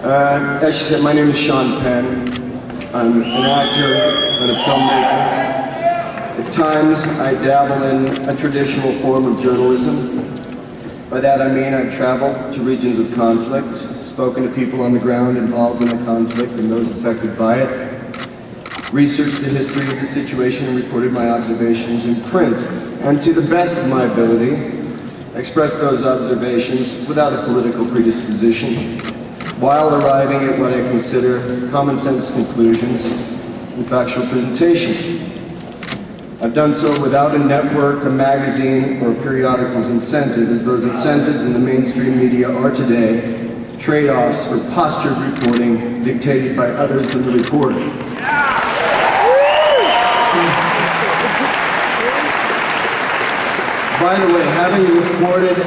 As she said, my name is Sean Penn. I'm an actor and a filmmaker. At times, I dabble in a traditional form of journalism. By that I mean I've traveled to regions of conflict, spoken to people on the ground involved in the conflict and those affected by it, researched the history of the situation and reported my observations in print, and to the best of my ability, expressed those observations without a political predisposition, while arriving at what I consider common sense conclusions and factual presentation. I've done so without a network, a magazine, or a periodical's incentive, as those incentives in the mainstream media are today trade-offs for postured reporting dictated by others than the reporter. By the way, having reported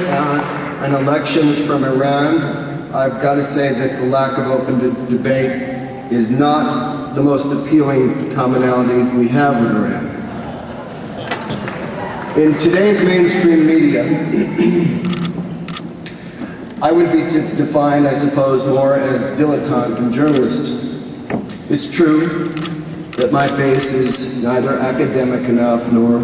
an election from Iran, I've got to say that the lack of open debate is not the most appealing commonality we have with Iran. In today's mainstream media, I would be defined, I suppose, more as dilettante than journalist. It's true that my face is neither academic enough nor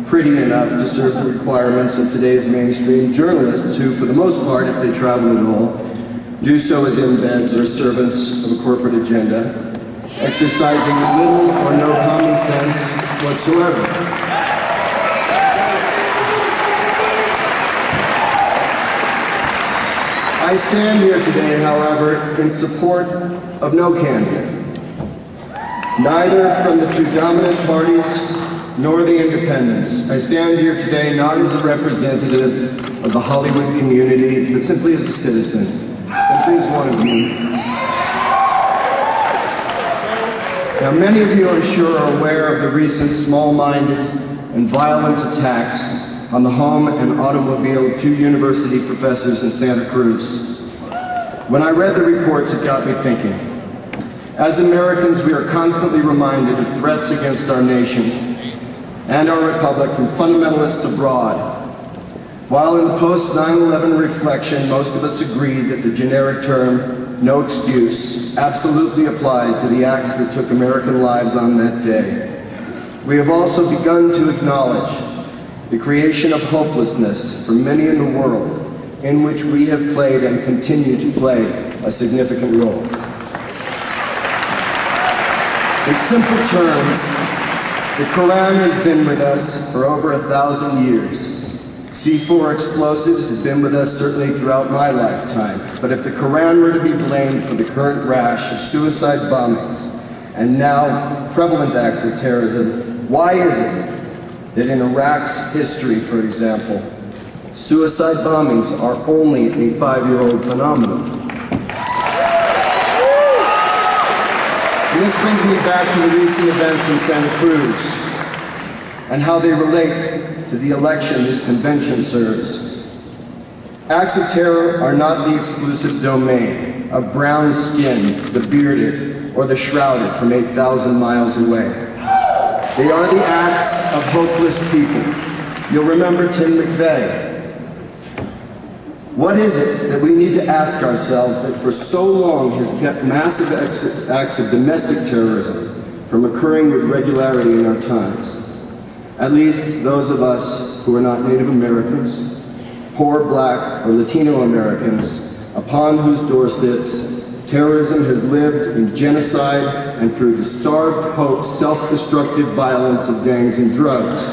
pretty enough to serve the requirements of today's mainstream journalists who, for the most part, if they travel at all, do so as embeds or servants of a corporate agenda, exercising little or no common sense whatsoever. I stand here today, however, in support of no candidate, neither from the two dominant parties nor the independents. I stand here today not as a representative of the Hollywood community, but simply as a citizen. Simply as one of you. Now, many of you, I'm sure, are aware of the recent small-minded and violent attacks on the home and automobile of two university professors in Santa Cruz. When I read the reports, it got me thinking. As Americans, we are constantly reminded of threats against our nation and our republic from fundamentalists abroad. While in post-9/11 reflection, most of us agree that the generic term, no excuse, absolutely applies to the acts that took American lives on that day. We have also begun to acknowledge the creation of hopelessness for many in the world, in which we have played and continue to play a significant role. In simple terms, the Quran has been with us for over 1,000 years. C4 explosives have been with us certainly throughout my lifetime. But if the Quran were to be blamed for the current rash of suicide bombings and now prevalent acts of terrorism, why is it that in Iraq's history, for example, suicide bombings are only a 5-year-old phenomenon? And this brings me back to the recent events in Santa Cruz and how they relate to the election this convention serves. Acts of terror are not the exclusive domain of brown-skinned, the bearded, or the shrouded from 8,000 miles away. They are the acts of hopeless people. You'll remember Tim McVeigh. What is it that we need to ask ourselves that for so long has kept massive acts of domestic terrorism from occurring with regularity in our times? At least those of us who are not Native Americans, poor Black or Latino Americans, upon whose doorsteps terrorism has lived in genocide and through the starved hope, self-destructive violence of gangs and drugs.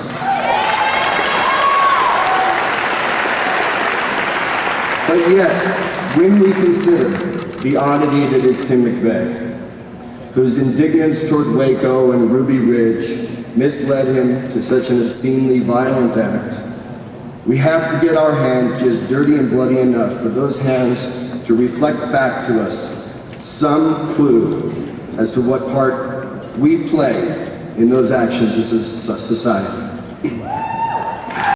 But yet, when we consider the oddity that is Tim McVeigh, whose indignance toward Waco and Ruby Ridge misled him to such an obscenely violent act, we have to get our hands just dirty and bloody enough for those hands to reflect back to us some clue as to what part we play in those actions as a society.